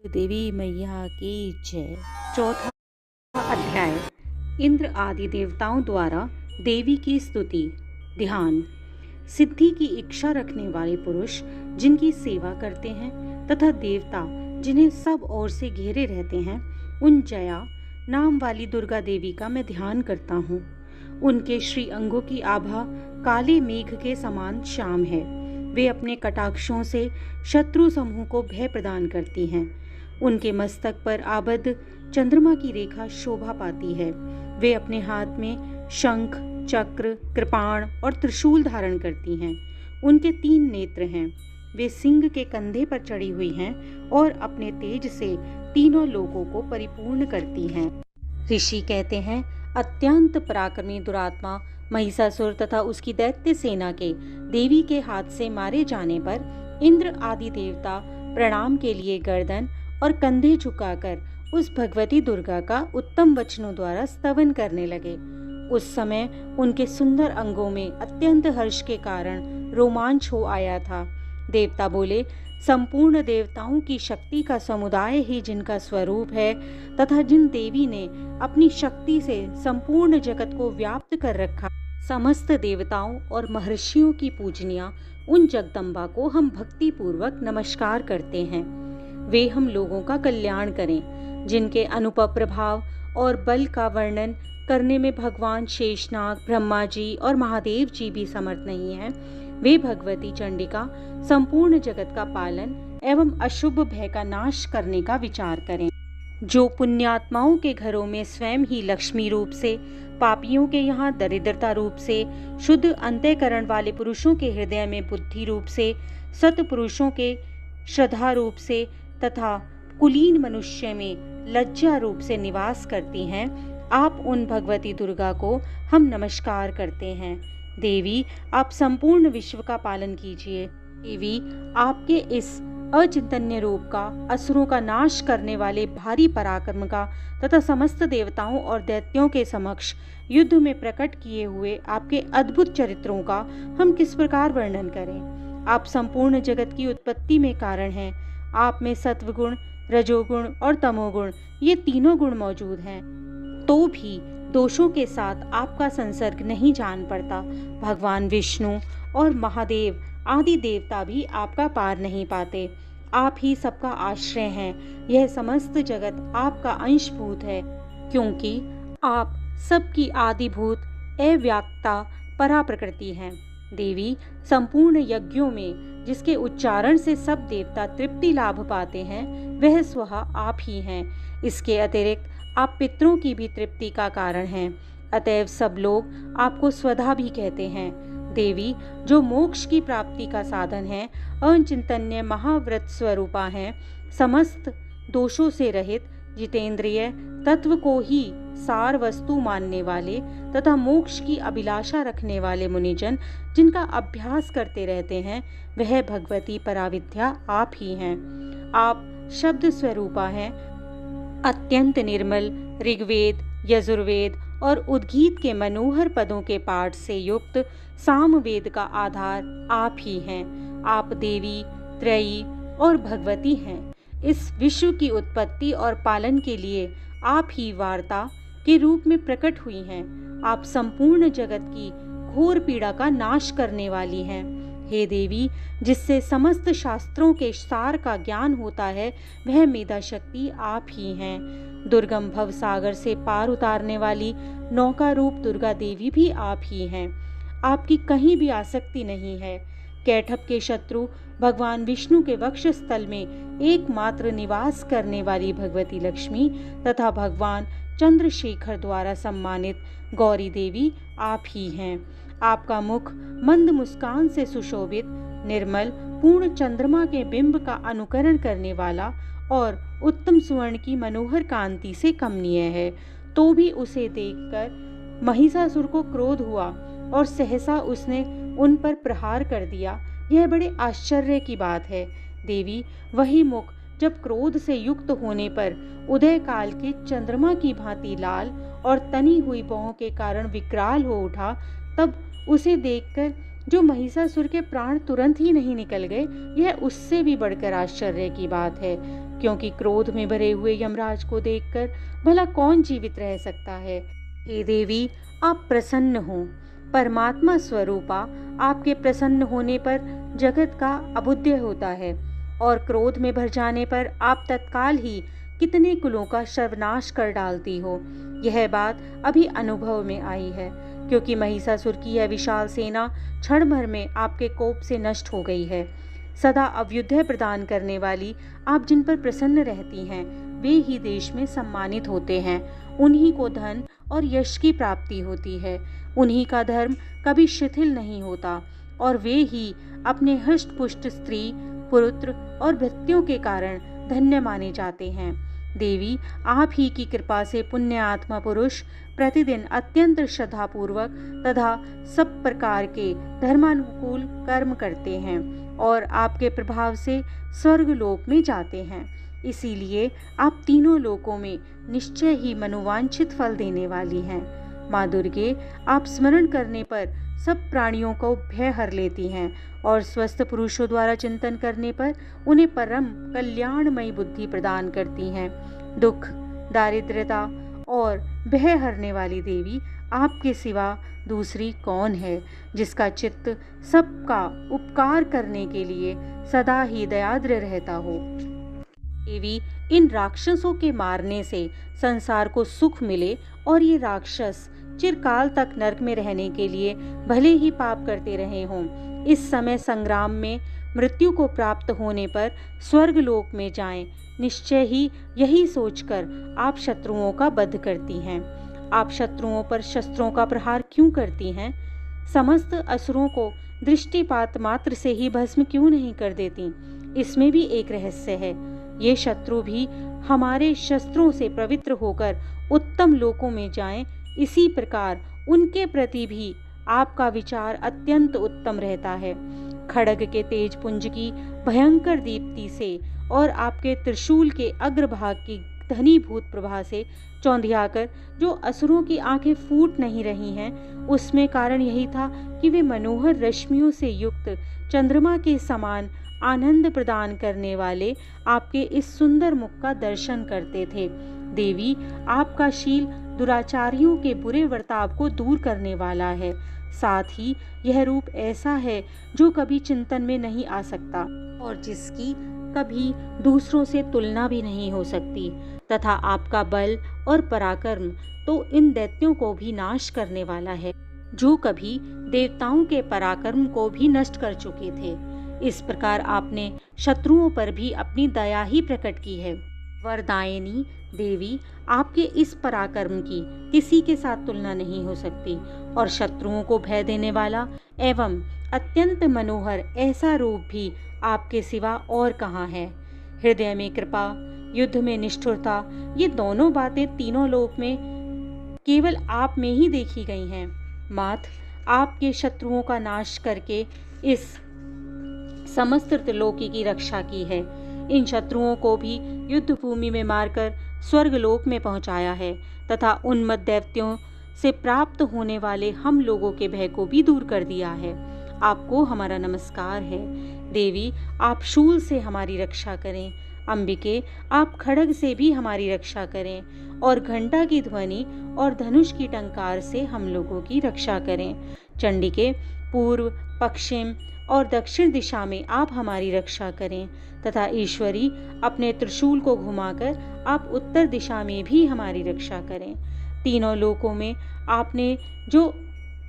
देवी मैया की जय। चौथा अध्याय, इंद्र आदि देवताओं द्वारा देवी की स्तुति। ध्यान। सिद्धि की इच्छा रखने वाले पुरुष जिनकी सेवा करते हैं तथा देवता जिन्हें सब ओर से घेरे रहते हैं, उन जया नाम वाली दुर्गा देवी का मैं ध्यान करता हूँ। उनके श्री अंगों की आभा काले मेघ के समान श्याम है। वे अपने कटाक्षों से शत्रु समूह को भय प्रदान करती हैं। उनके मस्तक पर आबद्ध चंद्रमा की रेखा शोभा पाती है। वे अपने हाथ में शंख, चक्र, कृपाण और त्रिशूल धारण करती हैं। उनके 3 नेत्र हैं। वे सिंह के कंधे पर चढ़ी हुई हैं और अपने तेज से तीनों लोगों को परिपूर्ण करती हैं। ऋषि कहते हैं, अत्यंत पराक्रमी दुरात्मा महिषासुर तथा उसकी दैत्य सेना के देवी के हाथ से मारे जाने पर इंद्र आदि देवता प्रणाम के लिए गर्दन और कंधे झुकाकर उस भगवती दुर्गा का उत्तम वचनों द्वारा स्तवन करने लगे। उस समय उनके सुंदर अंगों में अत्यंत हर्ष के कारण रोमांच हो आया था। देवता बोले, संपूर्ण देवताओं की शक्ति का समुदाय ही जिनका स्वरूप है तथा जिन देवी ने अपनी शक्ति से संपूर्ण जगत को व्याप्त कर रखा, समस्त देवताओं और महर्षियों की पूजनिया उन जगदम्बा को हम भक्ति पूर्वक नमस्कार करते हैं। वे हम लोगों का कल्याण करें। जिनके अनुपम प्रभाव और बल का वर्णन करने में भगवान शेषनाग, ब्रह्मा जी और महादेव जी भी समर्थ नहीं हैं, वे भगवती चंडिका संपूर्ण जगत का पालन एवं अशुभ भय का नाश करने का विचार करें। जो पुण्यात्माओं के घरों में स्वयं ही लक्ष्मी रूप से, पापियों के यहाँ दरिद्रता रूप से, शुद्ध अंतःकरण वाले पुरुषों के हृदय में बुद्धि रूप से, सत्पुरुषों के श्रद्धा रूप से तथा कुलीन मनुष्य में लज्जा रूप से निवास करती हैं, आप उन भगवती दुर्गा को हम नमस्कार करते हैं। देवी, आप संपूर्ण विश्व का पालन कीजिए। देवी, आपके इस अचिंतन्य रूप का, असुरों का नाश करने वाले भारी पराक्रम का तथा समस्त देवताओं और दैत्यों के समक्ष युद्ध में प्रकट किए हुए आपके अद्भुत चरित्रों का हम किस प्रकार वर्णन करें। आप संपूर्ण जगत की उत्पत्ति में कारण हैं। आप में सत्वगुण, रजोगुण और तमोगुण, ये तीनों गुण मौजूद हैं, तो भी दोषों के साथ आपका संसर्ग नहीं जान पड़ता। भगवान विष्णु और महादेव आदि देवता भी आपका पार नहीं पाते। आप ही सबका आश्रय हैं। यह समस्त जगत आपका अंशभूत है, क्योंकि आप सबकी आदिभूत अव्याक्ता परा प्रकृति हैं। देवी, संपूर्ण यज्ञों में जिसके उच्चारण से सब देवता तृप्ति लाभ पाते हैं, वह स्वतः आप ही हैं। इसके अतिरिक्त आप पितरों की भी तृप्ति का कारण हैं। अतएव सब लोग आपको स्वधा भी कहते हैं। देवी, जो मोक्ष की प्राप्ति का साधन है, अचिंतन्य महाव्रत स्वरूपा हैं, समस्त दोषों से रहित, जितेंद्रिय, तत्व को ही सार वस्तु मानने वाले तथा मोक्ष की अभिलाषा रखने वाले मुनिजन जिनका अभ्यास करते रहते हैं, वह भगवती पराविद्या आप ही हैं। आप शब्द स्वरूपा हैं। अत्यंत निर्मल ऋग्वेद, यजुर्वेद और उद्गीत के मनोहर पदों के पाठ से युक्त सामवेद का आधार आप ही हैं। आप देवी, त्रयी और भगवती हैं। इस विश्व की उत्पत्ति और पालन के लिए आप ही वार्ता के रूप में प्रकट हुई हैं। आप संपूर्ण जगत की घोर पीड़ा का नाश करने वाली हैं। हे देवी, जिससे समस्त शास्त्रों के सार का ज्ञान होता है, वह मेधा शक्ति आप ही हैं। दुर्गम भव सागर से पार उतारने वाली नौका रूप दुर्गा देवी भी आप ही हैं। आपकी कहीं भी आसक्ति नहीं है। कैठप के शत्रु भगवान विष्णु के वक्ष स्थल में एकमात्र निवास करने वाली भगवती लक्ष्मी तथा भगवान चंद्रशेखर द्वारा सम्मानित गौरी देवी आप ही हैं। आपका मुख मंद मुस्कान से सुशोभित, निर्मल, पूर्ण चंद्रमा के बिंब का अनुकरण करने वाला और उत्तम सुवर्ण की मनोहर कांति से कमनीय है। तो भी उसे देखकर महिषासुर को क्रोध हुआ और सहसा उसने उन पर प्रहार कर दिया। यह बड़े आश्चर्य की बात है। देवी, वही मुख जब क्रोध से युक्त होने पर उदय काल के चंद्रमा की भांति लाल और तनी हुई भौं के कारण विकराल हो उठा, तब उसे देखकर जो महिषासुर के प्राण तुरंत ही नहीं निकल गए, यह उससे भी बढ़कर आश्चर्य की बात है, क्योंकि क्रोध में भरे हुए यमराज को देखकर भला कौन जीवित रह सकता है। हे देवी, आप प्रसन्न हो। परमात्मा स्वरूपा आपके प्रसन्न होने पर जगत का अबुद्धि होता है और क्रोध में भर जाने पर आप तत्काल ही कितने कुलों का सर्वनाश कर डालती हो। यह बात अभी अनुभव में आई है, क्योंकि महिषासुर की यह विशाल सेना क्षण भर में आपके कोप से नष्ट हो गई है। सदा अभ्युदय प्रदान करने वाली आप जिन पर प्रसन्न रहती हैं, वे ही देश में सम्मानित होते हैं। उन्हीं को धन और यश की प्राप्ति होती है। उन्हीं का धर्म कभी शिथिल नहीं होता और वे ही अपने हष्ट पुष्ट स्त्री, पुत्र और भृत्यों के कारण धन्य माने जाते हैं। देवी, आप ही की कृपा से पुण्य आत्मा पुरुष प्रतिदिन अत्यंत श्रद्धापूर्वक तथा सब प्रकार के धर्मानुकूल कर्म करते हैं और आपके प्रभाव से स्वर्ग लोक में जाते हैं। इसीलिए आप तीनों लोकों में निश्चय ही मनोवांछित फल देने वाली हैं। माँ दुर्गे, आप स्मरण करने पर सब प्राणियों को भय हर लेती हैं और स्वस्थ पुरुषों द्वारा चिंतन करने पर उन्हें परम कल्याणमयी बुद्धि प्रदान करती हैं। दुख, दारिद्र्यता और भय हरने वाली देवी, आपके सिवा दूसरी कौन है जिसका चित्त सबका उपकार करने के लिए सदा ही दयाद्र रहता हो। देवी, इन राक्षसों के मारने से संसार को सुख मिले और ये राक्षस चिरकाल तक नरक में रहने के लिए भले ही पाप करते रहे हों, इस समय संग्राम में मृत्यु को प्राप्त होने पर स्वर्ग लोक में जाएं, निश्चय ही यही सोचकर आप शत्रुओं का वध करती हैं। आप शत्रुओं पर शस्त्रों का प्रहार क्यों करती हैं? समस्त असुरों को दृष्टिपात मात्र से ही भस्म क्यों नहीं कर देती? इसमें भी एक रहस्य है। ये शत्रु भी हमारे शस्त्रों से पवित्र होकर उत्तम लोकों में जाएं, इसी प्रकार उनके प्रति भी आपका विचार अत्यंत उत्तम रहता है। खड्ग के तेज पुंज की भयंकर दीप्ति से और आपके त्रिशूल के अग्रभाग की घनीभूत प्रभा से चौंधियाकर जो असुरों की आंखें फूट नहीं रही हैं, उसमें कारण यही था कि वे मनोहर रश्मियों से युक्त चंद्रमा के समान आनंद प्रदान करने वाले आपके इस सुंदर मुख का दर्शन करते थे। देवी, आपका शील दुराचारियों के बुरे वर्ताव को दूर करने वाला है। साथ ही यह रूप ऐसा है जो कभी चिंतन में नहीं आ सकता और जिसकी कभी दूसरों से तुलना भी नहीं हो सकती, तथा आपका बल और पराक्रम तो इन दैत्यों को भी नाश करने वाला है, जो कभी देवताओं के पराक्रम को भी नष्ट कर चुके थे। इस प्रकार आपने शत्रुओं पर भी अपनी दया ही प्रकट की है। वरदायिनी देवी, आपके इस पराक्रम की किसी के साथ तुलना नहीं हो सकती और शत्रुओं को भय देने वाला एवं अत्यंत मनोहर ऐसा रूप भी आपके सिवा और कहाँ है। हृदय में कृपा, युद्ध में निष्ठुरता, ये दोनों बातें तीनों लोक में केवल आप में ही देखी गई हैं। मात, आपके शत्रुओं का नाश करके इस समस्त त्रिलोकी की रक्षा की है। इन शत्रुओं को भी युद्ध भूमि में मारकर स्वर्गलोक में पहुंचाया है तथा उन्मत्त दैत्यों से प्राप्त होने वाले हम लोगों के भय को भी दूर कर दिया है। आपको हमारा नमस्कार है। देवी, आप शूल से हमारी रक्षा करें। अंबिके, आप खड्ग से भी हमारी रक्षा करें और घंटा की ध्वनि और धनुष की टंकार से हम लोगों की रक्षा करें। चंडिके, पूर्व, पश्चिम और दक्षिण दिशा में आप हमारी रक्षा करें तथा ईश्वरी, अपने त्रिशूल को घुमाकर आप उत्तर दिशा में भी हमारी रक्षा करें। तीनों लोकों में आपने जो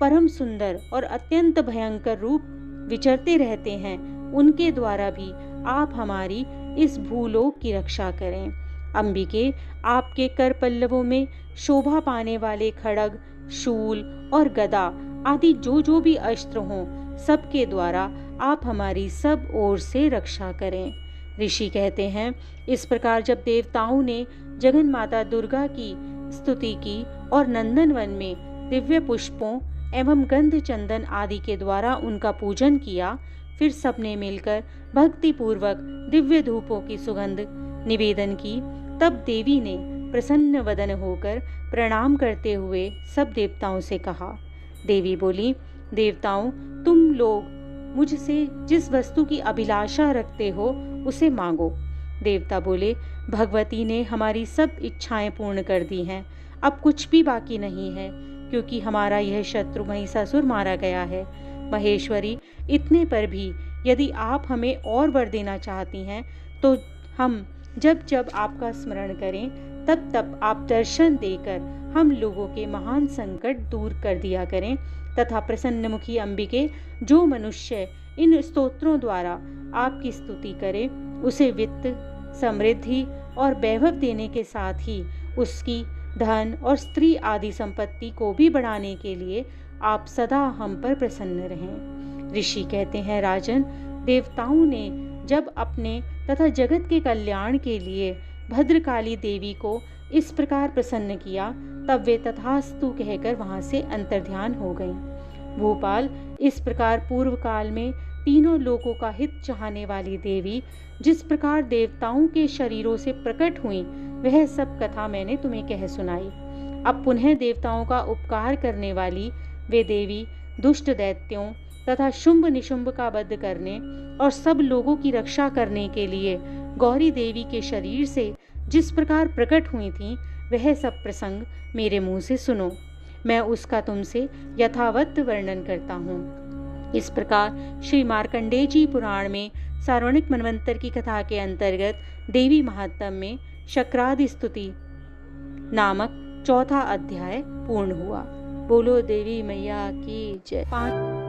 परम सुंदर और अत्यंत भयंकर रूप विचरते रहते हैं, उनके द्वारा भी आप हमारी इस भूलोक की रक्षा करें। अंबिके, आपके कर पल्लवों में शोभा पाने वाले खड्ग, शूल और गदा आदि जो भी अस्त्र हों, सबके द्वारा आप हमारी सब ओर से रक्षा करें। ऋषि कहते हैं, इस प्रकार जब देवताओं ने जगन माता दुर्गा की स्तुति की और नंदनवन में दिव्य पुष्पों एवं गंध चंदन आदि के द्वारा उनका पूजन किया, फिर सबने मिलकर भक्ति पूर्वक दिव्य धूपों की सुगंध निवेदन की। तब देवी ने प्रसन्न वदन होकर प्रणाम करते हुए सब देवताओं से कहा। देवी बोली, देवताओं, तुम लोग मुझसे जिस वस्तु की अभिलाषा रखते हो उसे मांगो। देवता बोले, भगवती ने हमारी सब इच्छाएं पूर्ण कर दी हैं, अब कुछ भी बाकी नहीं है, क्योंकि हमारा यह शत्रु महिषासुर मारा गया है। महेश्वरी, इतने पर भी यदि आप हमें और वर देना चाहती हैं तो हम जब जब आपका स्मरण करें तब तब आप दर्शन देकर हम लोगों के महान संकट दूर कर दिया करें, तथा प्रसन्नमुखी अंबिके, जो मनुष्य इन स्तोत्रों द्वारा आपकी स्तुति करे उसे वित्त, समृद्धि और वैभव देने के साथ ही उसकी धन और स्त्री आदि संपत्ति को भी बढ़ाने के लिए आप सदा हम पर प्रसन्न रहें। ऋषि कहते हैं, राजन, देवताओं ने जब अपने तथा जगत के कल्याण के लिए भद्रकाली देवी को इस प्रकार प्रसन्न किया, तब वे तथास्तु कहकर वहां से अंतर्ध्यान हो गईं। भूपाल, इस प्रकार पूर्व काल में तीनों लोकों का हित चाहने वाली देवी जिस प्रकार देवताओं के शरीरों से प्रकट हुई, वह सब कथा मैंने तुम्हें कह सुनाई। अब पुनः देवताओं का उपकार करने वाली वे देवी दुष्ट दैत्यों तथा शुंभ निशुंभ का वध करने और सब लोगों की रक्षा करने के लिए गौरी देवी के शरीर से जिस प्रकार प्रकट हुई थीं, वह सब प्रसंग मेरे मुंह से सुनो। मैं उसका तुमसे यथावत वर्णन करता हूँ। इस प्रकार श्री मार्कंडेय जी पुराण में सार्वणिक मनवंतर की कथा के अंतर्गत देवी महात्म्य में शक्रादि स्तुति नामक चौथा अध्याय पूर्ण हुआ। बोलो देवी मैया की जय। 5